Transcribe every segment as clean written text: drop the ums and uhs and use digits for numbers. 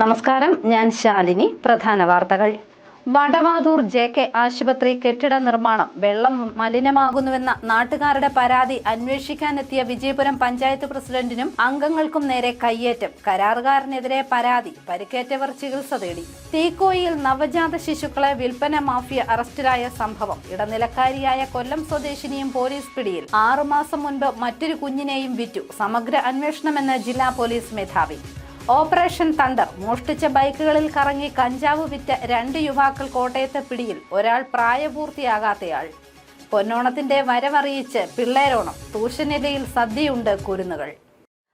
നമസ്കാരം, ഞാൻ ശാലിനി. പ്രധാന വാർത്തകൾ. വടവാതൂർ JK ആശുപത്രി കെട്ടിട നിർമ്മാണം വെള്ളം മലിനമാകുന്നുവെന്ന നാട്ടുകാരുടെ പരാതി അന്വേഷിക്കാനെത്തിയ വിജയപുരം പഞ്ചായത്ത് പ്രസിഡന്റിനും അംഗങ്ങൾക്കും നേരെ കയ്യേറ്റം. കരാറുകാരനെതിരെ പരാതി. പരിക്കേറ്റവർ ചികിത്സ തേടി. തീക്കോയിൽ നവജാത ശിശുക്കളെ വിൽപ്പന മാഫിയ അറസ്റ്റിലായ സംഭവം. ഇടനിലക്കാരിയായ കൊല്ലം സ്വദേശിനിയും പോലീസ് പിടിയിൽ. 6 മാസം മുൻപ് മറ്റൊരു കുഞ്ഞിനെയും വിറ്റു. സമഗ്ര അന്വേഷണമെന്ന് ജില്ലാ പോലീസ് മേധാവി. Operation thunder. മോഷ്ടിച്ച ബൈക്കുകളിൽ കറങ്ങി കഞ്ചാവ് വിറ്റ 2 യുവാക്കൾ കോട്ടയത്തെ പിടിയിൽ. ഒരാൾ പ്രായപൂർത്തിയാകാത്തയാൾ. പൊന്നോണത്തിന്റെ വരവറിയിച്ച് പിള്ളേരോണം. തൂശനിലയിൽ സദ്യയുണ്ട് കുരുന്നുകൾ.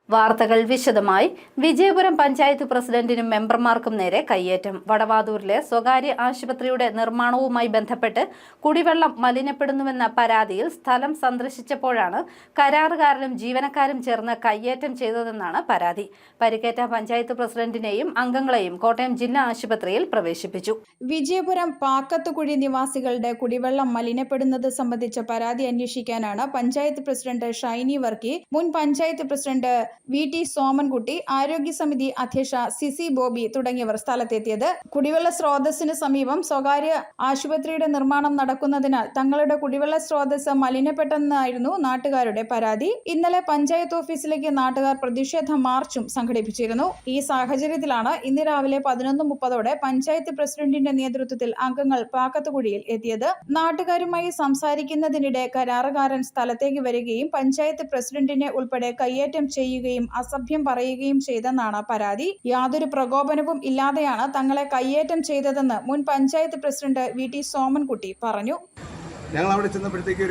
വാർത്തകൾ വിശദമായി. വിജയപുരം പഞ്ചായത്ത് പ്രസിഡന്റിനും മെമ്പർമാർക്കും നേരെ കയ്യേറ്റം. വടവാതൂരിലെ സ്വകാര്യ ആശുപത്രിയുടെ നിർമ്മാണവുമായി ബന്ധപ്പെട്ട് കുടിവെള്ളം മലിനപ്പെടുന്നുവെന്ന പരാതിയിൽ സ്ഥലം സന്ദർശിച്ചപ്പോഴാണ് കരാറുകാരനും ജീവനക്കാരും ചേർന്ന് കയ്യേറ്റം ചെയ്തതെന്നാണ് പരാതി. പരിക്കേറ്റ പഞ്ചായത്ത് പ്രസിഡന്റിനെയും അംഗങ്ങളെയും കോട്ടയം ജില്ലാ ആശുപത്രിയിൽ പ്രവേശിപ്പിച്ചു. വിജയപുരം പാക്കത്തുകുഴി നിവാസികളുടെ കുടിവെള്ളം മലിനപ്പെടുന്നത് സംബന്ധിച്ച പരാതി അന്വേഷിക്കാനാണ് പഞ്ചായത്ത് പ്രസിഡന്റ് ഷൈനി വർക്കി, മുൻ പഞ്ചായത്ത് പ്രസിഡന്റ് VT സോമൻകുട്ടി, ആരോഗ്യ സമിതി അധ്യക്ഷ സിസി ബോബി തുടങ്ങിയവർ സ്ഥലത്തെത്തിയത്. കുടിവെള്ള സ്രോതസ്സിന് സമീപം സ്വകാര്യ ആശുപത്രിയുടെ നിർമ്മാണം നടക്കുന്നതിനാൽ തങ്ങളുടെ കുടിവെള്ള സ്രോതസ് മലിനപ്പെട്ടെന്നായിരുന്നു നാട്ടുകാരുടെ പരാതി. ഇന്നലെ പഞ്ചായത്ത് ഓഫീസിലേക്ക് നാട്ടുകാർ പ്രതിഷേധ മാർച്ചും സംഘടിപ്പിച്ചിരുന്നു. ഈ സാഹചര്യത്തിലാണ് ഇന്ന് രാവിലെ 11:30 പഞ്ചായത്ത് പ്രസിഡന്റിന്റെ നേതൃത്വത്തിൽ അംഗങ്ങൾ പാക്കത്തുകുഴിയിൽ എത്തിയത്. നാട്ടുകാരുമായി സംസാരിക്കുന്നതിനിടെ കരാറുകാരൻ സ്ഥലത്തേക്ക് വരികയും പഞ്ചായത്ത് പ്രസിഡന്റിനെ ഉൾപ്പെടെ കയ്യേറ്റം ചെയ്യുകയും അസഭ്യം പറയുകയും ചെയ്തെന്നാണ് പരാതി. യാതൊരു പ്രകോപനവും ഇല്ലാതെയാണ് തങ്ങളെ കയ്യേറ്റം ചെയ്തതെന്ന് മുൻ പഞ്ചായത്ത് പ്രസിഡന്റ് VT സോമൻകുട്ടി പറഞ്ഞു. ഞങ്ങൾ അവിടെ ചെന്നപ്പോഴത്തേക്ക്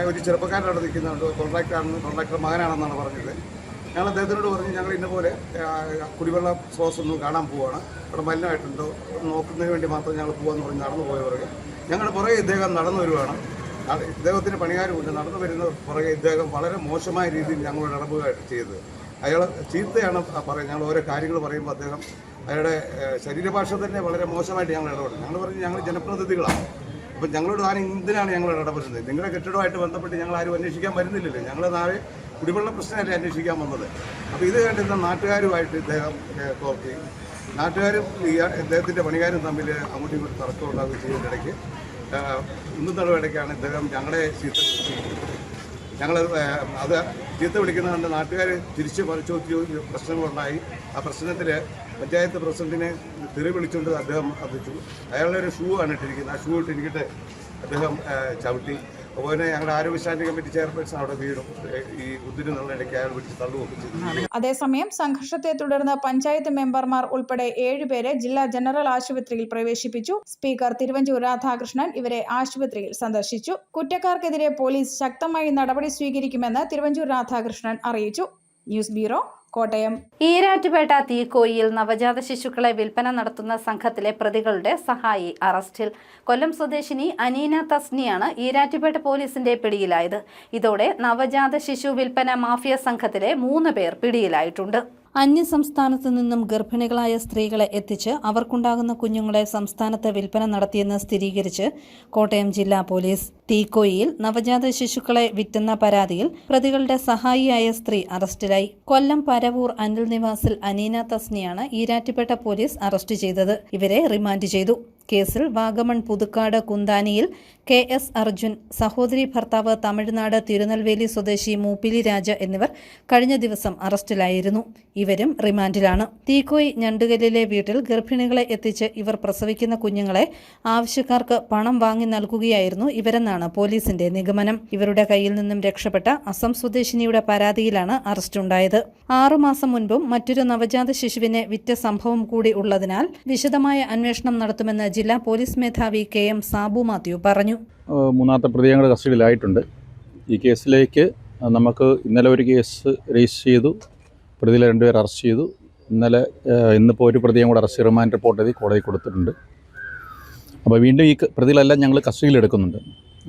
ഒരു ചെറുപ്പക്കാരൻ അവിടെ നിൽക്കുന്നുണ്ട്. കോൺട്രാക്ടർ മകനാണെന്നാണ് പറഞ്ഞത്. ഞങ്ങൾ അദ്ദേഹത്തിനോട് പറഞ്ഞു, ഞങ്ങൾ ഇന്നപോലെ കുടിവെള്ള സ്രോതസ് ഒന്ന് കാണാൻ പോവുകയാണ്, അവിടെ മലിനമായിട്ടുണ്ടോ നോക്കുന്നതിന് വേണ്ടി മാത്രം ഞങ്ങൾ പോകാമെന്ന് പറഞ്ഞ് നടന്നു പോയവർക്ക് ഞങ്ങളുടെ പുറകെ ഇദ്ദേഹം നടന്നു വരുവാണ്. ഇദ്ദേഹത്തിന് പണിക്കാരുമുണ്ട്. നടന്നു വരുന്ന പുറകെ ഇദ്ദേഹം വളരെ മോശമായ രീതിയിൽ ഞങ്ങളോട് ഇടപെടുകയായിട്ട് ചെയ്തത്. അയാൾ ചീത്തയാണ് പറയുന്നത്. ഞങ്ങൾ ഓരോ കാര്യങ്ങൾ പറയുമ്പോൾ അദ്ദേഹം അയാളുടെ ശരീരഭാഷ തന്നെ വളരെ മോശമായിട്ട് ഞങ്ങൾ ഇടപെടും. ഞങ്ങൾ പറഞ്ഞു, ഞങ്ങൾ ജനപ്രതിനിധികളാണ്, അപ്പം ഞങ്ങളോട് എന്തിനാണ് ഞങ്ങൾ ഇടപെടുന്നത്? നിങ്ങളുടെ കെട്ടിടമായിട്ട് ബന്ധപ്പെട്ട് ഞങ്ങൾ ആരും അന്വേഷിക്കാൻ വരുന്നില്ലല്ലോ. ഞങ്ങൾ നാളെ കുടിവെള്ള പ്രശ്നമല്ലേ അന്വേഷിക്കാൻ വന്നത്. അപ്പോൾ ഇത് കണ്ടിരുന്ന നാട്ടുകാരുമായിട്ട് ഇദ്ദേഹം കോർത്തി. നാട്ടുകാരും ഇദ്ദേഹത്തിൻ്റെ പണിക്കാരും തമ്മിൽ അങ്ങോട്ടും ഇങ്ങോട്ടും തർക്കം ഉണ്ടാകുകയും ചെയ്യുന്നതിനിടയ്ക്ക് ഇന്നും ഇടയ്ക്കാണ് ഇദ്ദേഹം ഞങ്ങളെ ചീത്ത ഞങ്ങൾ അത് ചീത്ത വിളിക്കുന്നത് കണ്ട് നാട്ടുകാർ തിരിച്ച് പരിശോധിച്ച് പ്രശ്നങ്ങളുണ്ടായി. ആ പ്രശ്നത്തിൽ പഞ്ചായത്ത് പ്രസിഡന്റിനെ തെറി വിളിച്ചുകൊണ്ട് അദ്ദേഹം അധിച്ചു. അയാളുടെ ഒരു ഷൂ ആണ് ഇട്ടിരിക്കുന്നത്. ആ ഷൂ ഇട്ടിരിക്കട്ടെ അദ്ദേഹം ചവിട്ടി. അതുപോലെ ഞങ്ങളുടെ ആരോഗ്യശാന്തി കമ്മിറ്റി ചെയർപേഴ്സൺ അവിടെ വീടും ഈ ഉദ്ദിന് ഇടയ്ക്ക് അയാൾ വിളിച്ച് തള്ളുകയൊക്കെ ചെയ്തു. അതേസമയം സംഘർഷത്തെ തുടർന്ന് പഞ്ചായത്ത് മെമ്പർമാർ ഉൾപ്പെടെ 7 പേരെ ജില്ലാ ജനറൽ ആശുപത്രിയിൽ പ്രവേശിപ്പിച്ചു. സ്പീക്കർ തിരുവഞ്ചൂർ രാധാകൃഷ്ണൻ ഇവരെ ആശുപത്രിയിൽ സന്ദർശിച്ചു. കുറ്റക്കാർക്കെതിരെ പോലീസ് ശക്തമായി നടപടി സ്വീകരിക്കുമെന്ന് തിരുവഞ്ചൂർ രാധാകൃഷ്ണൻ അറിയിച്ചു. News bureau, Kottayam. ഈരാറ്റുപേട്ട തീക്കോയിൽ നവജാത ശിശുക്കളെ വിൽപ്പന നടത്തുന്ന സംഘത്തിലെ പ്രതികളുടെ സഹായി അറസ്റ്റിൽ. കൊല്ലം സ്വദേശിനി അനീന തസ്നിയാണ് ഈരാറ്റുപേട്ട പോലീസിന്റെ പിടിയിലായത്. ഇതോടെ നവജാത ശിശു വിൽപ്പന മാഫിയ സംഘത്തിലെ 3 പേർ പിടിയിലായിട്ടുണ്ട്. അന്യസംസ്ഥാനത്തു നിന്നും ഗർഭിണികളായ സ്ത്രീകളെ എത്തിച്ച് അവർക്കുണ്ടാകുന്ന കുഞ്ഞുങ്ങളെ സംസ്ഥാനത്ത് വിൽപ്പന നടത്തിയെന്ന് സ്ഥിരീകരിച്ച് കോട്ടയം ജില്ലാ പോലീസ്. തീക്കോയിൽ നവജാത ശിശുക്കളെ വിറ്റെന്ന പരാതിയിൽ പ്രതികളുടെ സഹായിയായ സ്ത്രീ അറസ്റ്റിലായി. കൊല്ലം പരവൂർ അനിൽ നിവാസിൽ അനീന തസ്നിയാണ് ഈരാറ്റുപേട്ട പോലീസ് അറസ്റ്റ് ചെയ്തത്. ഇവരെ റിമാൻഡ് ചെയ്തു. കേസിൽ വാഗമൺ പുതുക്കാട് കുന്താനിയിൽ KS അർജുൻ, സഹോദരി ഭർത്താവ് തമിഴ്നാട് തിരുനെൽവേലി സ്വദേശി മൂപ്പിലി രാജ എന്നിവർ കഴിഞ്ഞ ദിവസം അറസ്റ്റിലായിരുന്നു. ഇവരും റിമാൻഡിലാണ്. തീക്കോയി ഞണ്ടുകല്ലിലെ വീട്ടിൽ ഗർഭിണികളെ എത്തിച്ച് ഇവർ പ്രസവിക്കുന്ന കുഞ്ഞുങ്ങളെ ആവശ്യക്കാർക്ക് പണം വാങ്ങി നൽകുകയായിരുന്നു ഇവരെന്നാണ് പോലീസിന്റെ നിഗമനം. ഇവരുടെ കയ്യിൽ നിന്നും രക്ഷപ്പെട്ട അസം സ്വദേശിനിയുടെ പരാതിയിലാണ് അറസ്റ്റുണ്ടായത്. 6 മാസം മുൻപും മറ്റൊരു നവജാത ശിശുവിനെ വിറ്റ സംഭവം കൂടി ഉള്ളതിനാൽ വിശദമായ അന്വേഷണം നടത്തുമെന്ന് ജില്ലാ പോലീസ് മേധാവി KM സാബു മാത്യു പറഞ്ഞു. 3ാമത്തെ പ്രതി ഞങ്ങളുടെ കസ്റ്റഡിയിലായിട്ടുണ്ട്. ഈ കേസിലേക്ക് നമുക്ക് ഇന്നലെ ഒരു കേസ് രജിസ്റ്റർ ചെയ്തു. പ്രതികളെ 2 പേർ അറസ്റ്റ് ചെയ്തു. ഇന്നിപ്പോൾ ഒരു പ്രതിയും കൂടെ അറസ്റ്റ് റിമാൻഡ് റിപ്പോർട്ട് എഴുതി കോടതി കൊടുത്തിട്ടുണ്ട്. അപ്പോൾ വീണ്ടും ഈ പ്രതികളെല്ലാം ഞങ്ങൾ കസ്റ്റഡിയിൽ എടുക്കുന്നുണ്ട്.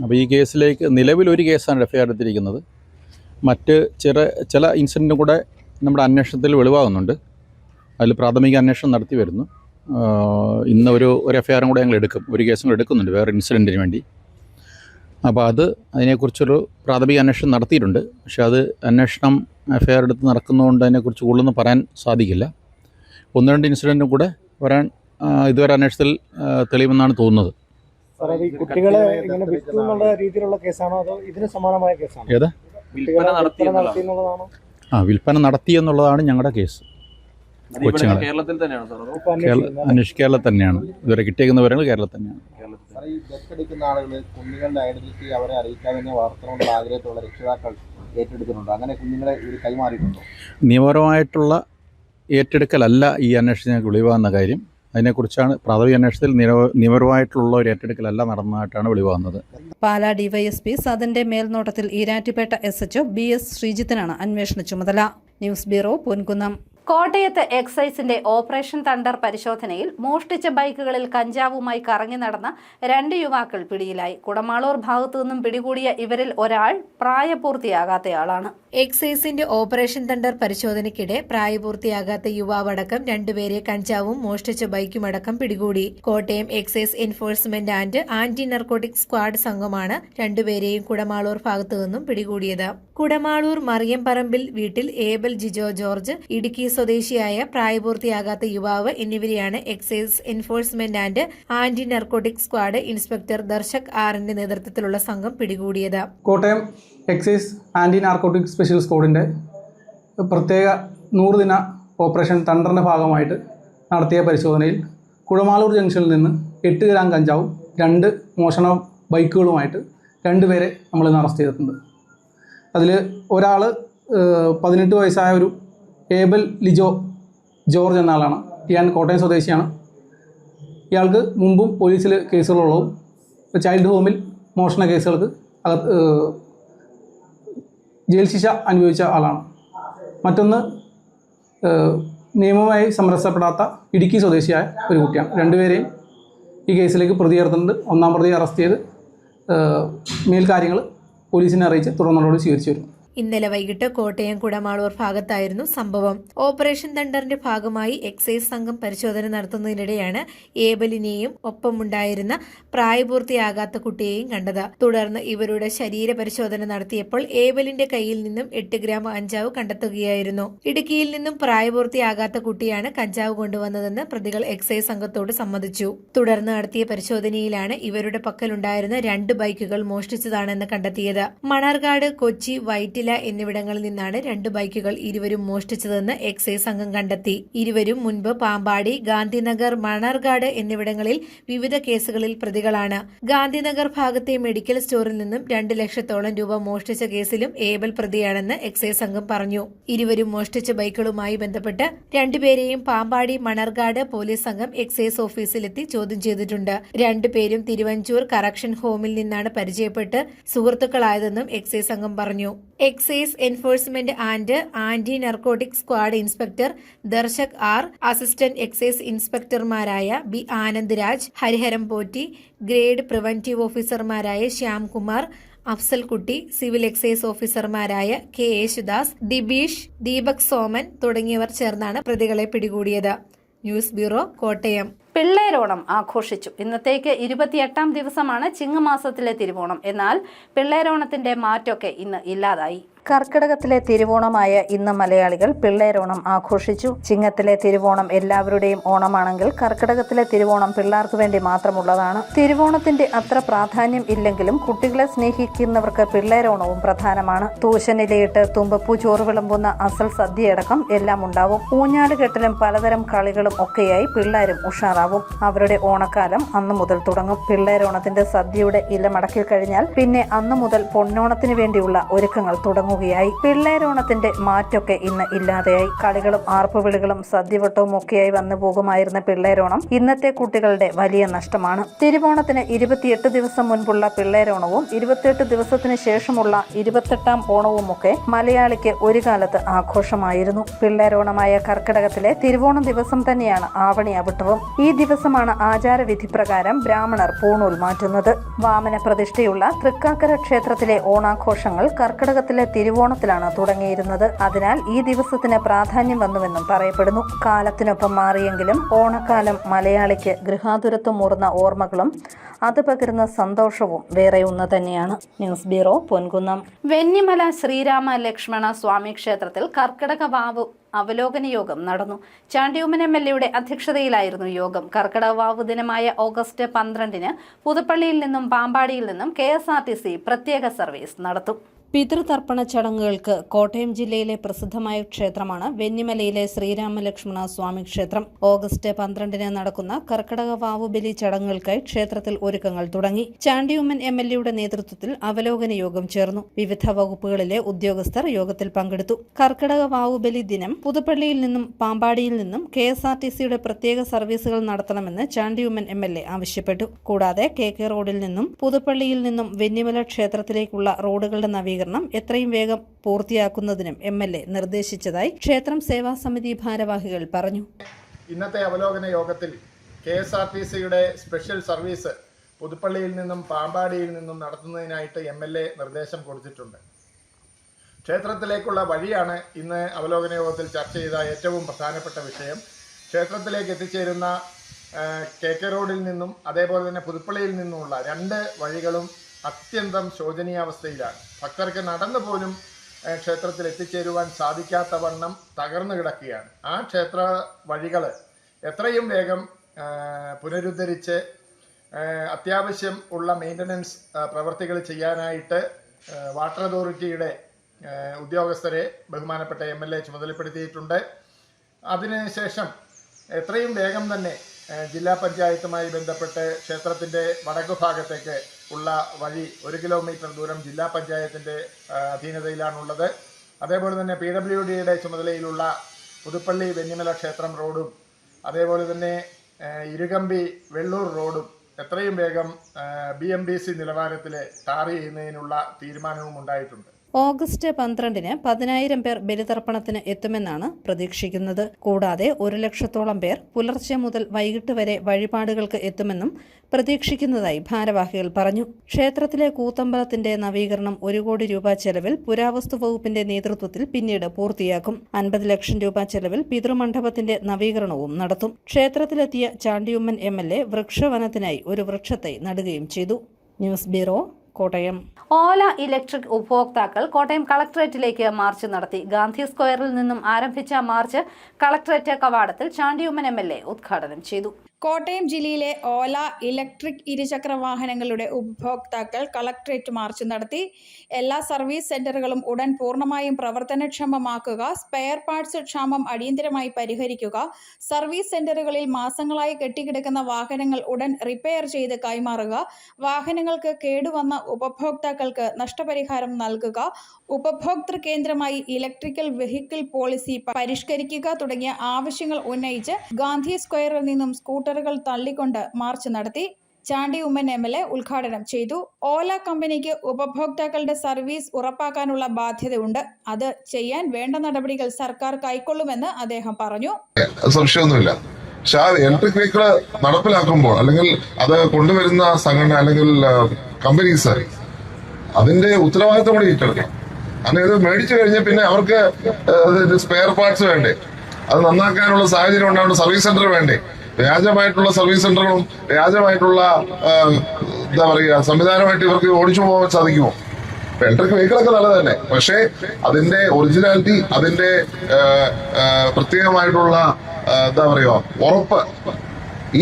അപ്പോൾ ഈ കേസിലേക്ക് നിലവിലൊരു കേസാണ് FIR എടുത്തിരിക്കുന്നത്. മറ്റ് ചില ഇൻസിഡൻറ്റും കൂടെ നമ്മുടെ അന്വേഷണത്തിൽ വെളിവാകുന്നുണ്ട്. അതിൽ പ്രാഥമിക അന്വേഷണം നടത്തി വരുന്നു. ഇന്ന് ഒരു FIR കൂടെ ഞങ്ങൾ എടുക്കും. ഒരു കേസും കൂടെ എടുക്കുന്നുണ്ട് വേറെ ഇൻസിഡൻറ്റിന് വേണ്ടി. അപ്പോൾ അതിനെക്കുറിച്ചൊരു പ്രാഥമിക അന്വേഷണം നടത്തിയിട്ടുണ്ട്. പക്ഷേ അത് അന്വേഷണം FIR എടുത്ത് നടക്കുന്നതുകൊണ്ട് അതിനെക്കുറിച്ച് കൂടുതലൊന്നും പറയാൻ സാധിക്കില്ല. ഒന്ന് രണ്ട് ഇൻസിഡൻറ്റും കൂടെ വരാൻ ഇതുവരെ അന്വേഷണത്തിൽ തെളിയുമെന്നാണ് തോന്നുന്നത്. സാറേ, ഈ കുട്ടികളെ ഇങ്ങനെ വിറ്റു എന്നുള്ള രീതിയിലുള്ള കേസാണോ അതോ ഇതിന് സമാനമായ കേസാണോ? ഏതാ? വിൽപ്പന നടത്തി എന്നുള്ളതാണോ? വിൽപ്പന നടത്തി എന്നുള്ളതാണ് ഞങ്ങളുടെ കേസ്. കൊച്ചുങ്ങളെ കേരളത്തിൽ തന്നെയാണ് സാർ അതോ? കേരളത്തിൽ തന്നെയാണ്. ഇതുവരെ കിട്ടിയേക്കുന്ന വിവരങ്ങൾ കേരളത്തിൽ തന്നെയാണ്. സാർ, ഈ ദത്തെടുക്കുന്ന ആളുകൾ കുഞ്ഞുങ്ങളുടെ ഐഡന്റിറ്റി അവരെ അറിയിക്കാൻ തന്നെ വളർത്തണമെന്നുള്ള ആഗ്രഹത്തുള്ള രക്ഷിതാക്കൾ ഏറ്റെടുക്കുന്നുണ്ട്. അങ്ങനെ കുഞ്ഞുങ്ങളെ ഇവർ കൈമാറിയിട്ടുണ്ടോ? നിയമപരമായിട്ടുള്ള ഏറ്റെടുക്കലല്ല ഈ അന്വേഷണത്തിന് വെളിവാകുന്ന കാര്യം. അതിനെക്കുറിച്ചാണ് പ്രാഥമിക അന്വേഷണത്തിൽ നിയമപരമായിട്ടുള്ള ഒരു ഏറ്റെടുക്കലല്ല നടന്നതായിട്ടാണ് വെളിവാകുന്നത്. പാലാ ഡിവൈഎസ്പി സദന്റെ മേൽനോട്ടത്തിൽ ഈരാറ്റുപേട്ട SHO BS ശ്രീജിത്തിനാണ് അന്വേഷണ ചുമതല. News bureau, Ponkunnam. കോട്ടയത്ത് എക്സൈസിന്റെ ഓപ്പറേഷൻ തണ്ടർ പരിശോധനയിൽ മോഷ്ടിച്ച ബൈക്കുകളിൽ കഞ്ചാവുമായി കറങ്ങി നടന്ന 2 യുവാക്കൾ പിടിയിലായി. കുടമാളൂർ ഭാഗത്തു നിന്നും പിടികൂടിയ ഇവരിൽ ഒരാൾ പ്രായപൂർത്തിയാകാത്തയാളാണ്. എക്സൈസിന്റെ ഓപ്പറേഷൻ തണ്ടർ പരിശോധനയ്ക്കിടെ പ്രായപൂർത്തിയാകാത്ത യുവാവടക്കം 2 പേരെ കഞ്ചാവും മോഷ്ടിച്ച ബൈക്കുമടക്കം പിടികൂടി. Kottayam excise enforcement and anti narcotic squad സംഘമാണ് 2 പേരെയും കുടമാളൂർ ഭാഗത്തു നിന്നും പിടികൂടിയത്. കുടമാളൂർ മറിയംപറമ്പിൽ വീട്ടിൽ ഏബൽ ജിജോ ജോർജ്, ഇടുക്കി സ്വദേശിയായ പ്രായപൂർത്തിയാകാത്ത യുവാവ് എന്നിവരെയാണ് excise enforcement and anti narcotic squad inspector Darshak ആറിന്റെ നേതൃത്വത്തിലുള്ള സംഘം പിടികൂടിയത്. Kottayam excise anti narcotic special സ്ക്വാഡിൻ്റെ പ്രത്യേക 100 ദിന ഓപ്പറേഷൻ തണ്ടറിൻ്റെ ഭാഗമായിട്ട് നടത്തിയ പരിശോധനയിൽ കുടമാളൂർ ജംഗ്ഷനിൽ നിന്ന് 8 ഗ്രാം കഞ്ചാവും 2 മോഷണ ബൈക്കുകളുമായിട്ട് 2 പേരെ നമ്മളിന്ന് അറസ്റ്റ് ചെയ്തിട്ടുണ്ട്. അതിൽ ഒരാൾ 18 വയസ്സായ ഒരു ഏബൽ ലിജോ ജോർജ് എന്ന ആളാണ്. ഇയാൾ കോട്ടയം സ്വദേശിയാണ്. ഇയാൾക്ക് മുമ്പും പോലീസിൽ കേസുകളുള്ളതും ചൈൽഡ് ഹോമിൽ മോഷണ കേസുകൾക്ക് ജയിൽ ശിക്ഷ അനുഭവിച്ച ആളാണ്. മറ്റൊന്ന് നിയമമായി സമരസപ്പെടാത്ത ഇടുക്കി സ്വദേശിയായ ഒരു കുട്ടിയാണ്. 2 പേരെയും ഈ കേസിലേക്ക് പ്രതി ചേർത്തിട്ടുണ്ട്. 1-ാം പ്രതി അറസ്റ്റ് ചെയ്ത് മേൽക്കാര്യങ്ങൾ പോലീസിനെ അറിയിച്ച് തുടർ നടപടി സ്വീകരിച്ചു വരും. ഇന്നലെ വൈകിട്ട് കോട്ടയം കുടമാളൂർ ഭാഗത്തായിരുന്നു സംഭവം. ഓപ്പറേഷൻ തണ്ടറിന്റെ ഭാഗമായി എക്സൈസ് സംഘം പരിശോധന നടത്തുന്നതിനിടെയാണ് ഏബലിനെയും ഒപ്പമുണ്ടായിരുന്ന പ്രായപൂർത്തിയാകാത്ത കുട്ടിയെയും കണ്ടത്. തുടർന്ന് ഇവരുടെ ശരീര പരിശോധന നടത്തിയപ്പോൾ ഏബലിന്റെ കയ്യിൽ നിന്നും 8 ഗ്രാം കഞ്ചാവ് കണ്ടെത്തുകയായിരുന്നു. ഇടുക്കിയിൽ നിന്നും പ്രായപൂർത്തിയാകാത്ത കുട്ടിയാണ് കഞ്ചാവ് കൊണ്ടുവന്നതെന്ന് പ്രതികൾ എക്സൈസ് സംഘത്തോട് സമ്മതിച്ചു. തുടർന്ന് നടത്തിയ പരിശോധനയിലാണ് ഇവരുടെ പക്കലുണ്ടായിരുന്ന 2 ബൈക്കുകൾ മോഷ്ടിച്ചതാണെന്ന് കണ്ടെത്തിയത്. മണർകാട്, കൊച്ചി, വൈറ്റില എന്നിവിടങ്ങളിൽ നിന്നാണ് 2 ബൈക്കുകൾ ഇരുവരും മോഷ്ടിച്ചതെന്ന് എക്സൈസ് സംഘം കണ്ടെത്തി. ഇരുവരും മുൻപ് പാമ്പാടി, ഗാന്ധിനഗർ, മണർകാട് എന്നിവിടങ്ങളിൽ വിവിധ കേസുകളിൽ പ്രതികളാണ്. ഗാന്ധിനഗർ ഭാഗത്തെ മെഡിക്കൽ സ്റ്റോറിൽ നിന്നും 2 ലക്ഷത്തോളം രൂപ മോഷ്ടിച്ച കേസിലും ഏബൽ പ്രതിയാണെന്ന് എക്സൈസ് സംഘം പറഞ്ഞു. ഇരുവരും മോഷ്ടിച്ച ബൈക്കുകളുമായി ബന്ധപ്പെട്ട് 2 പേരെയും പാമ്പാടി, മണർകാട് പോലീസ് സംഘം എക്സൈസ് ഓഫീസിലെത്തി ചോദ്യം ചെയ്തിട്ടുണ്ട്. 2 പേരും തിരുവഞ്ചൂർ കറക്ഷൻ ഹോമിൽ നിന്നാണ് പരിചയപ്പെട്ട് സുഹൃത്തുക്കളായതെന്നും എക്സൈസ് സംഘം പറഞ്ഞു. Excise enforcement and anti narcotic squad inspector Darshak R, assistant excise ഇൻസ്പെക്ടർമാരായ B Anand Raj, Hariharam Potti, grade preventive ഓഫീസർമാരായ ശ്യാംകുമാർ, അഫ്സൽകുട്ടി, സിവിൽ എക്സൈസ് ഓഫീസർമാരായ കെ യേശുദാസ്, ദിബീഷ്, ദീപക് സോമൻ തുടങ്ങിയവർ ചേർന്നാണ് പ്രതികളെ പിടികൂടിയത്. News bureau, Kottayam. പിള്ളേരോണം ആഘോഷിച്ചു. ഇന്നത്തേക്ക് 28-ാം ദിവസമാണ് ചിങ്ങമാസത്തിലെ തിരുവോണം. എന്നാൽ പിള്ളേരോണത്തിന്റെ മാറ്റമൊക്കെ ഇന്ന് ഇല്ലാതായി. കർക്കിടകത്തിലെ തിരുവോണമായ ഇന്ന് മലയാളികൾ പിള്ളേരോണം ആഘോഷിച്ചു. ചിങ്ങത്തിലെ തിരുവോണം എല്ലാവരുടെയും ഓണമാണെങ്കിൽ കർക്കിടകത്തിലെ തിരുവോണം പിള്ളേർക്ക് വേണ്ടി മാത്രമുള്ളതാണ്. തിരുവോണത്തിന്റെ അത്ര പ്രാധാന്യം ഇല്ലെങ്കിലും കുട്ടികളെ സ്നേഹിക്കുന്നവർക്ക് പിള്ളേരോണവും പ്രധാനമാണ്. തൂശനിലയിട്ട് തുമ്പപ്പൂ ചോറ് വിളമ്പുന്ന അസൽ സദ്യയടക്കം എല്ലാം ഉണ്ടാവും. ഊഞ്ഞാല് കെട്ടലും പലതരം കളികളും ഒക്കെയായി പിള്ളേരും ഉഷാറാവും. അവരുടെ ഓണക്കാലം അന്നു മുതൽ തുടങ്ങും. പിള്ളേരോണത്തിന്റെ സദ്യയുടെ ഇല മടക്കി കഴിഞ്ഞാൽ പിന്നെ അന്നു മുതൽ പൊന്നോണത്തിന് വേണ്ടിയുള്ള ഒരുക്കങ്ങൾ തുടങ്ങും. പിള്ളേരോണത്തിന്റെ മാറ്റൊക്കെ ഇന്ന് ഇല്ലാതെയായി. കളികളും ആർപ്പുവിളികളും സദ്യവട്ടവും ഒക്കെയായി വന്നു പോകുമായിരുന്ന പിള്ളേരോണം ഇന്നത്തെ കുട്ടികളുടെ വലിയ നഷ്ടമാണ്. തിരുവോണത്തിന് 28 ദിവസം മുൻപുള്ള പിള്ളേരോണവും 28 ദിവസത്തിന് ശേഷമുള്ള 28-ാം ഓണവുമൊക്കെ മലയാളിക്ക് ഒരു കാലത്ത് ആഘോഷമായിരുന്നു. പിള്ളേരോണമായ കർക്കിടകത്തിലെ തിരുവോണം ദിവസം തന്നെയാണ് ആവണി അവിട്ടവും. ഈ ദിവസമാണ് ആചാരവിധി പ്രകാരം ബ്രാഹ്മണർ പൂണൂൽ മാറ്റുന്നത്. വാമന പ്രതിഷ്ഠയുള്ള തൃക്കാക്കര ക്ഷേത്രത്തിലെ ഓണാഘോഷങ്ങൾ കർക്കിടകത്തിലെ തിരുവോണത്തിലാണ് തുടങ്ങിയിരുന്നത്. അതിനാൽ ഈ ദിവസത്തിന് പ്രാധാന്യം വന്നുവെന്നും പറയപ്പെടുന്നു. കാലത്തിനൊപ്പം മാറിയെങ്കിലും ഓണക്കാലം മലയാളിക്ക് ഗൃഹാതുരത്വമൂർന്ന ഓർമ്മകളും അത് പകരുന്ന സന്തോഷവും വേറെ ഒന്ന് തന്നെയാണ്. News bureau, Ponkunnam. വെന്നിമല ശ്രീരാമ ലക്ഷ്മണ സ്വാമി ക്ഷേത്രത്തിൽ കർക്കിടക വാവ് അവലോകന യോഗം നടന്നു. ചാണ്ടിയുമ്മൻ MLA അധ്യക്ഷതയിലായിരുന്നു യോഗം. കർക്കിടക വാവ് ദിനമായ ഓഗസ്റ്റ് 12-ന് പുതുപ്പള്ളിയിൽ നിന്നും പാമ്പാടിയിൽ നിന്നും KSRTC പ്രത്യേക സർവീസ് നടത്തും. പിതൃതർപ്പണ ചടങ്ങുകൾക്ക് കോട്ടയം ജില്ലയിലെ പ്രസിദ്ധമായ ക്ഷേത്രമാണ് വെന്നിമലയിലെ ശ്രീരാമലക്ഷ്മണ സ്വാമി ക്ഷേത്രം. ഓഗസ്റ്റ് 12-ന് നടക്കുന്ന കർക്കിടക വാവുബലി ചടങ്ങുകൾക്കായി ക്ഷേത്രത്തിൽ ഒരുക്കങ്ങൾ തുടങ്ങി. ചാണ്ടിയുമ്മൻ MLA നേതൃത്വത്തിൽ അവലോകന യോഗം ചേർന്നു. വിവിധ വകുപ്പുകളിലെ ഉദ്യോഗസ്ഥർ യോഗത്തിൽ പങ്കെടുത്തു. കർക്കിടക വാവുബലി ദിനം പുതുപ്പള്ളിയിൽ നിന്നും പാമ്പാടിയിൽ നിന്നും KSRTCയുടെ പ്രത്യേക സർവീസുകൾ നടത്തണമെന്ന് ചാണ്ടിയുമ്മൻ MLA ആവശ്യപ്പെട്ടു. കൂടാതെ KK റോഡിൽ നിന്നും പുതുപ്പള്ളിയിൽ നിന്നും വെന്നിമല ക്ഷേത്രത്തിലേക്കുള്ള റോഡുകളുടെ നവീകരണം എത്രയും വേഗം പൂർത്തിയാക്കുന്നതിനും MLA നിർദ്ദേശിച്ചതായി ക്ഷേത്രം സേവാ സമിതി ഭാരവാഹികൾ പറഞ്ഞു. ഇന്നത്തെ അവലോകന യോഗത്തിൽ KSRTCയുടെ സ്പെഷ്യൽ സർവീസ് പുതുപ്പള്ളിയിൽ നിന്നും പാമ്പാടിയിൽ നിന്നും നടത്തുന്നതിനായിട്ട് MLA നിർദ്ദേശം കൊടുത്തിട്ടുണ്ട്. ക്ഷേത്രത്തിലേക്കുള്ള വഴിയാണ് ഇന്ന് അവലോകന യോഗത്തിൽ ചർച്ച ചെയ്ത ഏറ്റവും പ്രധാനപ്പെട്ട വിഷയം. ക്ഷേത്രത്തിലേക്ക് എത്തിച്ചേരുന്ന KK റോഡിൽ നിന്നും അതേപോലെ തന്നെ പുതുപ്പള്ളിയിൽ നിന്നുമുള്ള 2 വഴികളും അത്യന്തം ശോചനീയാവസ്ഥയിലാണ്. ഭക്തർക്ക് നടന്നു പോലും ക്ഷേത്രത്തിൽ എത്തിച്ചേരുവാൻ സാധിക്കാത്ത വണ്ണം തകർന്നു കിടക്കുകയാണ്. ആ ക്ഷേത്ര വഴികൾ എത്രയും വേഗം പുനരുദ്ധരിച്ച് അത്യാവശ്യം ഉള്ള മെയിൻ്റനൻസ് പ്രവർത്തികൾ ചെയ്യാനായിട്ട് വാട്ടർ അതോറിറ്റിയുടെ ഉദ്യോഗസ്ഥരെ ബഹുമാനപ്പെട്ട MLA ചുമതലപ്പെടുത്തിയിട്ടുണ്ട്. അതിനുശേഷം എത്രയും വേഗം തന്നെ ജില്ലാ പഞ്ചായത്തുമായി ബന്ധപ്പെട്ട് ക്ഷേത്രത്തിൻ്റെ വടക്കു ഭാഗത്തേക്ക് ഉള്ള വഴി 1 കിലോമീറ്റർ ദൂരം ജില്ലാ പഞ്ചായത്തിൻ്റെ അധീനതയിലാണുള്ളത്. അതേപോലെ തന്നെ PWDയുടെ ചുമതലയിലുള്ള പുതുപ്പള്ളി വെന്നിമല ക്ഷേത്രം റോഡും അതേപോലെ തന്നെ ഇരുകമ്പി വെള്ളൂർ റോഡും എത്രയും വേഗം BMDC നിലവാരത്തിൽ ടാർ ചെയ്യുന്നതിനുള്ള തീരുമാനവും ഉണ്ടായിട്ടുണ്ട്. ഓഗസ്റ്റ് 12-ന് 10,000 പേർ ബലിതർപ്പണത്തിന് എത്തുമെന്നാണ് പ്രതീക്ഷിക്കുന്നത്. കൂടാതെ 1,00,000-ഓളം പേർ പുലർച്ചെ മുതൽ വൈകിട്ട് വരെ വഴിപാടുകൾക്ക് എത്തുമെന്നും പ്രതീക്ഷിക്കുന്നതായി ഭാരവാഹികൾ പറഞ്ഞു. ക്ഷേത്രത്തിലെ കൂത്തമ്പലത്തിന്റെ നവീകരണം 1 കോടി രൂപ ചെലവിൽ പുരാവസ്തു വകുപ്പിന്റെ നേതൃത്വത്തിൽ പിന്നീട് പൂർത്തിയാക്കും. 50 ലക്ഷം രൂപ ചെലവിൽ പിതൃമണ്ഡപത്തിന്റെ നവീകരണവും നടത്തും. ക്ഷേത്രത്തിലെത്തിയ ചാണ്ടിയുമ്മൻ MLA വൃക്ഷവനത്തിനായി ഒരു വൃക്ഷത്തൈ നടുകയും ചെയ്തു. News bureau, Kottayam. Ola electric ഉപഭോക്താക്കൾ കോട്ടയം കളക്ടറേറ്റിലേക്ക് മാർച്ച് നടത്തി. ഗാന്ധി സ്ക്വയറിൽ നിന്നും ആരംഭിച്ച മാർച്ച് കളക്ടറേറ്റ് കവാടത്തിൽ ചാണ്ടിയുമ്മൻ MLA ഉദ്ഘാടനം ചെയ്തു. കോട്ടയം ജില്ലയിലെ ഓല ഇലക്ട്രിക് ഇരുചക്ര വാഹനങ്ങളുടെ ഉപഭോക്താക്കൾ കളക്ടറേറ്റ് മാർച്ച് നടത്തി. എല്ലാ സർവീസ് സെന്ററുകളും ഉടൻ പൂർണ്ണമായും പ്രവർത്തനക്ഷമമാക്കുക, സ്പെയർ പാർട്സ് ക്ഷാമം അടിയന്തരമായി പരിഹരിക്കുക, സർവീസ് സെന്ററുകളിൽ മാസങ്ങളായി കെട്ടിക്കിടക്കുന്ന വാഹനങ്ങൾ ഉടൻ റിപ്പയർ ചെയ്ത് കൈമാറുക, വാഹനങ്ങൾക്ക് കേടുവന്ന ഉപഭോക്താക്കൾക്ക് നഷ്ടപരിഹാരം നൽകുക, ഉപഭോക്തൃ കേന്ദ്രമായി ഇലക്ട്രിക്കൽ വെഹിക്കിൾ പോളിസി പരിഷ്കരിക്കുക തുടങ്ങിയ ആവശ്യങ്ങൾ ഉന്നയിച്ച് ഗാന്ധി സ്ക്വയറിൽ നിന്നും സ്കൂട്ടറുകൾ തള്ളിക്കൊണ്ട് മാർച്ച് നടത്തി. ചാണ്ടിയുമ്മൻ MLA ഉദ്ഘാടനം ചെയ്തു. ഓല കമ്പനിക്ക് ഉപഭോക്താക്കളുടെ സർവീസ് ഉറപ്പാക്കാനുള്ള ബാധ്യതയുണ്ട്. അത് ചെയ്യാൻ വേണ്ട നടപടികൾ സർക്കാർ കൈക്കൊള്ളുമെന്ന് അദ്ദേഹം പറഞ്ഞു. സംശയമൊന്നുമില്ല. പക്ഷെ ആ ഇലക്ട്രിക് വെഹിക്കിൾ നടപ്പിലാക്കുമ്പോൾ അല്ലെങ്കിൽ അത് കൊണ്ടുവരുന്ന സംഘടന അല്ലെങ്കിൽ കമ്പനീസ് അതിന്റെ ഉത്തരവാദിത്തം കൂടി ഏറ്റെടുക്കണം. അങ്ങനെ ഇത് മേടിച്ചു കഴിഞ്ഞാൽ പിന്നെ അവർക്ക് സ്പെയർ പാർട്സ് വേണ്ടേ, അത് നന്നാക്കാനുള്ള സാഹചര്യം ഉണ്ടാവേണ്ട സർവീസ് സെന്റർ വേണ്ടേ. വ്യാജമായിട്ടുള്ള സർവീസ് സെന്ററുകളും വ്യാജമായിട്ടുള്ള എന്താ പറയുക സംവിധാനമായിട്ട് ഇവർക്ക് ഓടിച്ചു പോകാൻ സാധിക്കുമോ? ഇലക്ട്രിക് വെഹിക്കിളൊക്കെ നല്ലത് തന്നെ, പക്ഷേ അതിന്റെ ഒറിജിനാലിറ്റി, അതിന്റെ പ്രത്യേകമായിട്ടുള്ള എന്താ പറയുക ഉറപ്പ്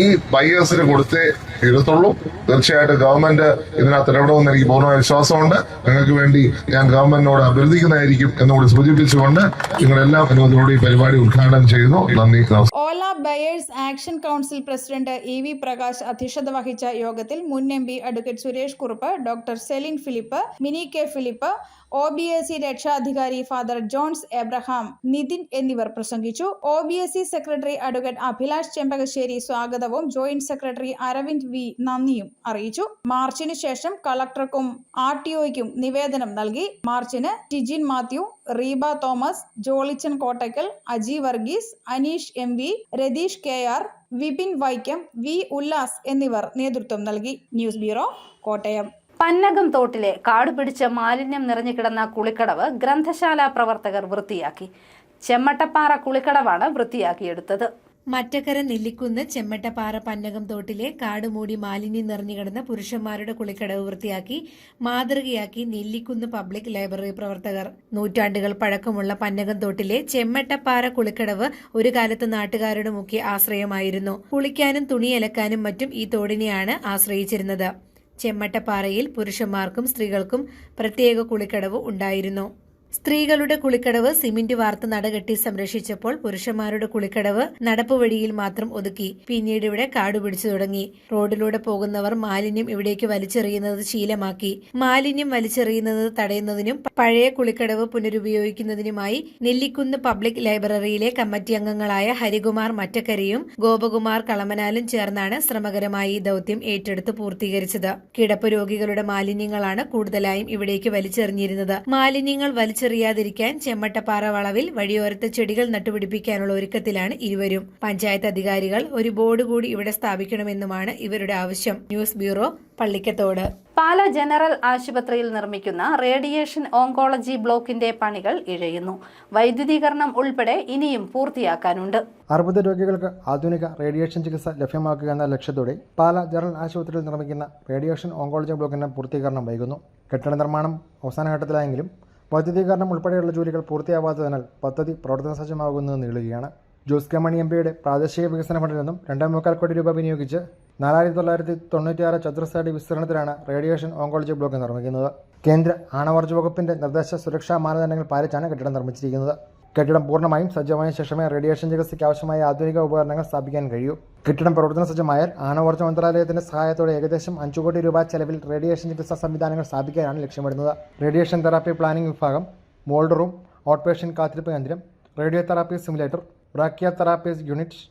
ഈ ബയേഴ്സിന് കൊടുത്തേ എടുത്തുള്ളൂ. തീർച്ചയായിട്ടും ഗവൺമെന്റ് ഇതിനകത്ത് ഇടപെടുമെന്ന് എനിക്ക് പൂർണ്ണ വിശ്വാസമുണ്ട്. നിങ്ങൾക്ക് വേണ്ടി ഞാൻ ഗവൺമെന്റിനോട് അഭ്യർത്ഥിക്കുന്നതായിരിക്കും എന്നുകൂടി സൂചിപ്പിച്ചുകൊണ്ട് നിങ്ങളെല്ലാം അനുമതിയോടെ ഈ പരിപാടി ഉദ്ഘാടനം ചെയ്യുന്നു. നന്ദി. Ola buyers action council president EV Prakash അധ്യക്ഷത വഹിച്ച യോഗത്തിൽ മുൻ MP advocate Suresh Kurup, doctor Celine Philip, Mini K Philip, OBSC രക്ഷാധികാരി ഫാദർ ജോൺസ് എബ്രഹാം, നിതിൻ എന്നിവർ പ്രസംഗിച്ചു. OBSC secretary advocate Abhilash Chempakasseri സ്വാഗതവും ജോയിന്റ് സെക്രട്ടറി അരവിന്ദ് V നന്ദിയും അറിയിച്ചു. മാർച്ചിന് ശേഷം കളക്ടർക്കും RTOയ്ക്കും നിവേദനം നൽകി. മാർച്ചിന് Tijin Mathew, Reeba Thomas, Jollychan Kottakkal, Aji Varghese, Aneesh MV, Ratheesh KR, Vipin Vaikom, V Ullas എന്നിവർ നേതൃത്വം നൽകി. News bureau, Kottayam. പന്നകം തോട്ടിലെ കാടുപിടിച്ച മാലിന്യം നിറഞ്ഞുകിടന്ന കുളിക്കടവ് ഗ്രന്ഥശാല പ്രവർത്തകർ വൃത്തിയാക്കി. ചെമ്മട്ടപ്പാറ കുളിക്കടവാണ് വൃത്തിയാക്കിയെടുത്തത്. മറ്റക്കര നെല്ലിക്കുന്ന് ചെമ്മട്ടപ്പാറ പന്നകം തോട്ടിലെ കാടുമൂടി മാലിന്യം നിറഞ്ഞുകിടന്ന പുരുഷന്മാരുടെ കുളിക്കടവ് വൃത്തിയാക്കി മാതൃകയാക്കി നെല്ലിക്കുന്ന് പബ്ലിക് ലൈബ്രറി പ്രവർത്തകർ. നൂറ്റാണ്ടുകൾ പഴക്കമുള്ള പന്നകം തോട്ടിലെ ചെമ്മട്ടപ്പാറ കുളിക്കടവ് ഒരു കാലത്ത് നാട്ടുകാരുടെ മുഖ്യ ആശ്രയമായിരുന്നു. കുളിക്കാനും തുണിയലക്കാനും മറ്റും ഈ തോടിനെയാണ് ആശ്രയിച്ചിരുന്നത്. ചെമ്മട്ടപ്പാറയിൽ പുരുഷന്മാർക്കും സ്ത്രീകൾക്കും പ്രത്യേക കുളിക്കടവ് ഉണ്ടായിരുന്നു. സ്ത്രീകളുടെ കുളിക്കടവ് സിമന്റ് വാർത്ത് നടകെട്ടി സംരക്ഷിച്ചപ്പോൾ പുരുഷന്മാരുടെ കുളിക്കടവ് നടപ്പുവഴിയിൽ മാത്രം ഒതുക്കി. പിന്നീട് ഇവിടെ കാടുപിടിച്ചു തുടങ്ങി. റോഡിലൂടെ പോകുന്നവർ മാലിന്യം ഇവിടേക്ക് വലിച്ചെറിയുന്നത് ശീലമാക്കി. മാലിന്യം വലിച്ചെറിയുന്നത് തടയുന്നതിനും പഴയ കുളിക്കടവ് പുനരുപയോഗിക്കുന്നതിനുമായി നെല്ലിക്കുന്ന് പബ്ലിക് ലൈബ്രറിയിലെ കമ്മിറ്റി അംഗങ്ങളായ ഹരികുമാർ മറ്റക്കരയും ഗോപകുമാർ കളമനാലും ചേർന്നാണ് ശ്രമകരമായി ഈ ദൌത്യം ഏറ്റെടുത്ത് പൂർത്തീകരിച്ചത്. കിടപ്പ് രോഗികളുടെ മാലിന്യങ്ങളാണ് കൂടുതലായും ഇവിടേക്ക് വലിച്ചെറിഞ്ഞിരുന്നത്. മാലിന്യങ്ങൾ ചെറിയാതിരിക്കാൻ ചെമ്മട്ടപ്പാറ വളവിൽ വഴിയോരത്ത് ചെടികൾ നട്ടുപിടിപ്പിക്കാനുള്ള ഒരുക്കത്തിലാണ് ഇരുവരും. പഞ്ചായത്ത് അധികാരികൾ ഒരു ബോർഡ് കൂടി ഇവിടെ സ്ഥാപിക്കണമെന്നുമാണ് ഇവരുടെ ആവശ്യം. News bureau, Pallikkathodu. Pala general ആശുപത്രിയിൽ നിർമ്മിക്കുന്ന റേഡിയേഷൻ ഓങ്കോളജി ബ്ലോക്കിന്റെ പണികൾ ഇഴയുന്നു. വൈദ്യുതീകരണം ഉൾപ്പെടെ ഇനിയും പൂർത്തിയാക്കാനുണ്ട്. അർബുദ രോഗികൾക്ക് ആധുനിക റേഡിയേഷൻ ചികിത്സ ലഭ്യമാക്കുക എന്ന ലക്ഷ്യത്തോടെ പാലാ ജനറൽ ആശുപത്രിയിൽ നിർമ്മിക്കുന്ന റേഡിയേഷൻ ഓങ്കോളജി ബ്ലോക്കിന്റെ പൂർത്തീകരണം വൈകുന്നു. കെട്ടിട നിർമ്മാണം അവസാനഘട്ടത്തിലായെങ്കിലും വൈദ്യുതീകരണം ഉൾപ്പെടെയുള്ള ജോലികൾ പൂർത്തിയാവാത്തതിനാൽ പദ്ധതി പ്രവർത്തന സജ്ജമാകുന്നത് നീളുകയാണ്. ജോസ് കെ മണി എംപിയുടെ പ്രാദേശിക വികസന ഫണ്ടിൽ നിന്നും 2.25 കോടി രൂപ വിനിയോഗിച്ച് 4996 ചതുരശ്ര വിസ്തീർണത്തിലാണ് റേഡിയേഷൻ ഓങ്കോളജി ബ്ലോക്ക് നിർമ്മിക്കുന്നത്. കേന്ദ്ര ആണവോർജ്ജ വകുപ്പിന്റെ നിർദ്ദേശ സുരക്ഷാ മാനദണ്ഡങ്ങൾ പാലിച്ചാണ് കെട്ടിടം നിർമ്മിച്ചിരിക്കുന്നത്. കെട്ടിടം പൂർണ്ണമായും സജ്ജമായ ശേഷമേ റേഡിയേഷൻ ചികിത്സയ്ക്ക് ആവശ്യമായ ആധുനിക ഉപകരണങ്ങൾ സ്ഥാപിക്കാൻ കഴിയൂ. കെട്ടിടം പ്രവർത്തന സജ്ജമായാൽ ആണവോർജ്ജ മന്ത്രാലയത്തിന്റെ സഹായത്തോടെ ഏകദേശം 5 കോടി രൂപ ചെലവിൽ റേഡിയേഷൻ ചികിത്സാ സംവിധാനങ്ങൾ സ്ഥാപിക്കാനാണ് ലക്ഷ്യമിടുന്നത്. റേഡിയേഷൻ തെറാപ്പി പ്ലാനിംഗ് വിഭാഗം, മോൾഡ് റൂം, ഔട്ട് പേഷ്യന്റ് കാത്തിരിപ്പ് കേന്ദ്രം, radio therapy simulator, brachy therapy unit,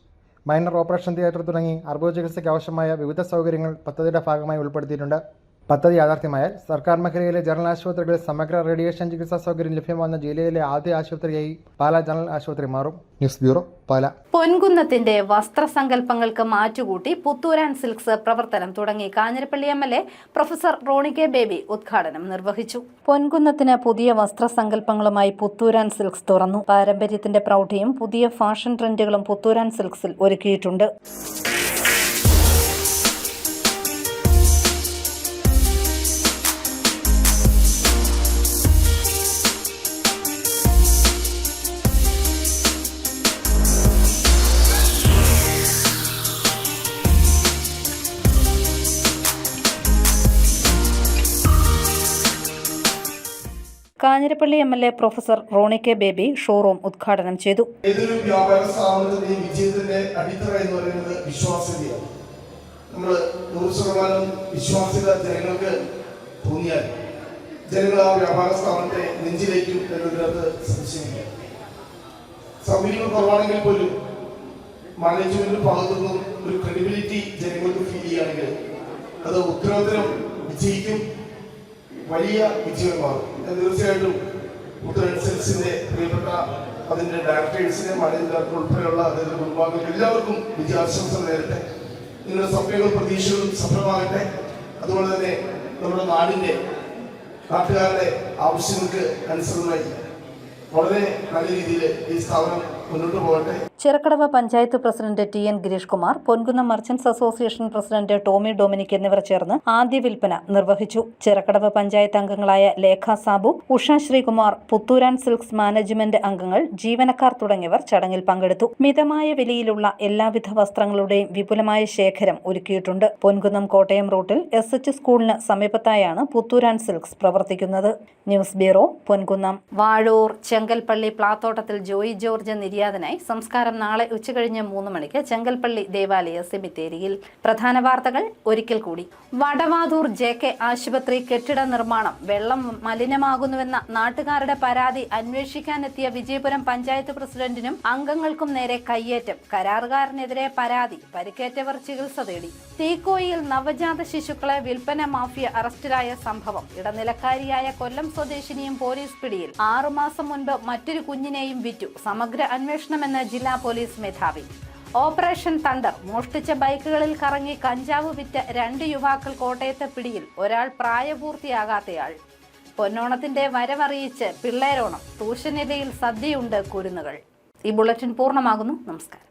minor operation theatre തുടങ്ങി അർബുദ ചികിത്സയ്ക്ക് ആവശ്യമായ വിവിധ സൗകര്യങ്ങൾ പദ്ധതിയുടെ ഭാഗമായി ഉൾപ്പെടുത്തിയിട്ടുണ്ട്. പദ്ധതി യാഥാർത്ഥ്യമായാൽ സർക്കാർ മേഖലയിലെ ജനറൽ ആശുപത്രികളിൽ സമഗ്ര റേഡിയേഷൻ ചികിത്സാ സൗകര്യം ലഭ്യമാകുന്ന ജില്ലയിലെ ആദ്യ ആശുപത്രിയായി പാലാ ജനറൽ ആശുപത്രി മാറും. News bureau, Pala. പൊൻകുന്നത്തിന്റെ വസ്ത്രസങ്കല്പങ്ങൾക്ക് മാറ്റുകൂട്ടി പുത്തൂർ ആൻഡ് സിൽക്സ് പ്രവർത്തനം തുടങ്ങി. Kanjirappally MLA professor Roni K Baby ഉദ്ഘാടനം നിർവഹിച്ചു. പൊൻകുന്നത്തിന് പുതിയ വസ്ത്രസങ്കല്പങ്ങളുമായി പുത്തൂർ ആൻഡ് സിൽക്സ് തുറന്നു. പാരമ്പര്യത്തിന്റെ പ്രൗഢിയും പുതിയ ഫാഷൻ ട്രെൻഡുകളും പുത്തൂർ ആൻഡ് സിൽക്സിൽ ഒരുക്കിയിട്ടുണ്ട്. Kanjirappally MLA professor Roni K Baby showroom ഉദ്ഘാടനം ചെയ്തു. ഏതൊരു വ്യാപാര സ്ഥാപനത്തിന്റെയും വിജയത്തിന്റെ അടിത്തറ എന്ന് പറയുന്നത് വിശ്വാസ്യതയാണ്. നമ്മൾ 100% വിശ്വാസ്യത ജനങ്ങൾക്ക് തോന്നിയാൽ ജനങ്ങൾ ആ വ്യാപാര സ്ഥാപനത്തെ നെഞ്ചിലേക്കും എന്നതിനകത്ത് സംശയമില്ല. സൗകര്യങ്ങൾ കുറവാണെങ്കിൽ പോലും മാനേജ്മെന്റ് ഭാഗത്തുനിന്നും ഒരു ക്രെഡിബിലിറ്റി ജനങ്ങൾക്ക് ഫീൽ ചെയ്യുകയാണെങ്കിൽ അത് ഉത്തരവാദിത്തം വിജയിക്കും, വലിയ വിജയമാകും. തീർച്ചയായിട്ടും പുത്തൂർ ആൻഡ് സിൽക്സിന്റെ പ്രിയപ്പെട്ട അതിന്റെ ഡയറക്ടേഴ്സിനെ, മാനേജിംഗ് ഡയറക്ടർ ഉൾപ്പെടെയുള്ള അതിന്റെ കുടുംബാംഗങ്ങൾ എല്ലാവർക്കും വിജയാശംസ നേരട്ടെ. നിങ്ങളുടെ സ്വപ്നങ്ങളും പ്രതീക്ഷകളും സഫലമാകട്ടെ. അതുപോലെ തന്നെ നമ്മുടെ നാട്ടുകാരുടെ ആവശ്യങ്ങൾക്ക് അനുസൃതമായി വളരെ നല്ല രീതിയിൽ ഈ സ്ഥാപനം മുന്നോട്ട് പോകട്ടെ. Chirakkadavu panchayat president TN Girish Kumar, Ponkunnam merchants association president Tomy Dominic എന്നിവർ ചേർന്ന് ആദ്യ വിൽപ്പന നിർവഹിച്ചു. ചിറക്കടവ് പഞ്ചായത്ത് അംഗങ്ങളായ Lekha Sabu, Usha Sreekumar, Puthur and silks management അംഗങ്ങൾ, ജീവനക്കാർ തുടങ്ങിയവർ ചടങ്ങിൽ പങ്കെടുത്തു. മിതമായ വിലയിലുള്ള എല്ലാവിധ വസ്ത്രങ്ങളുടെയും വിപുലമായ ശേഖരം ഒരുക്കിയിട്ടുണ്ട്. പൊൻകുന്നം കോട്ടയം റൂട്ടിൽ SH സ്കൂളിന് സമീപത്തായാണ് പുത്തൂർ ആൻഡ് സിൽക്സ് പ്രവർത്തിക്കുന്നത്. News bureau, Ponkunnam. Vazhoor Chengalpally Plathottathil Joy George നിര്യാതനായി. സംസ്കാരം നാളെ ഉച്ചകഴിഞ്ഞ് 3 മണിക്ക് ചെങ്കൽപ്പള്ളി ദേവാലയ സെമിത്തേരിയിൽ. പ്രധാന വാർത്തകൾ ഒരിക്കൽ കൂടി. വടവാതൂർ JK ആശുപത്രി കെട്ടിട നിർമ്മാണം വെള്ളം മലിനമാകുന്നുവെന്ന നാട്ടുകാരുടെ പരാതി അന്വേഷിക്കാനെത്തിയ വിജയപുരം പഞ്ചായത്ത് പ്രസിഡന്റിനും അംഗങ്ങൾക്കും നേരെ കയ്യേറ്റം. കരാറുകാരനെതിരെ പരാതി. പരിക്കേറ്റവർ ചികിത്സ തേടി. തീക്കോയിൽ നവജാത ശിശുക്കളെ വിൽപ്പന മാഫിയ അറസ്റ്റിലായ സംഭവം. ഇടനിലക്കാരിയായ കൊല്ലം സ്വദേശിനിയും പോലീസ് പിടിയിൽ. 6 മാസം മുൻപ് മറ്റൊരു കുഞ്ഞിനെയും വിറ്റു. സമഗ്ര അന്വേഷണമെന്ന് ജില്ലാ പോലീസ് മേധാവി. Operation thunder. മോഷ്ടിച്ച ബൈക്കുകളിൽ കറങ്ങി കഞ്ചാവ് വിറ്റ 2 യുവാക്കൾ കോട്ടയത്തെ പിടിയിൽ. ഒരാൾ പ്രായപൂർത്തിയാകാത്തയാൾ. പൊന്നോണത്തിന്റെ വരവറിയിച്ച് പിള്ളേരോണം. തൂശനിലയിൽ സദ്യയുണ്ട് കുരുന്നുകൾ. ഈ ബുള്ളറ്റിൻ പൂർണ്ണമാകുന്നു. നമസ്കാരം.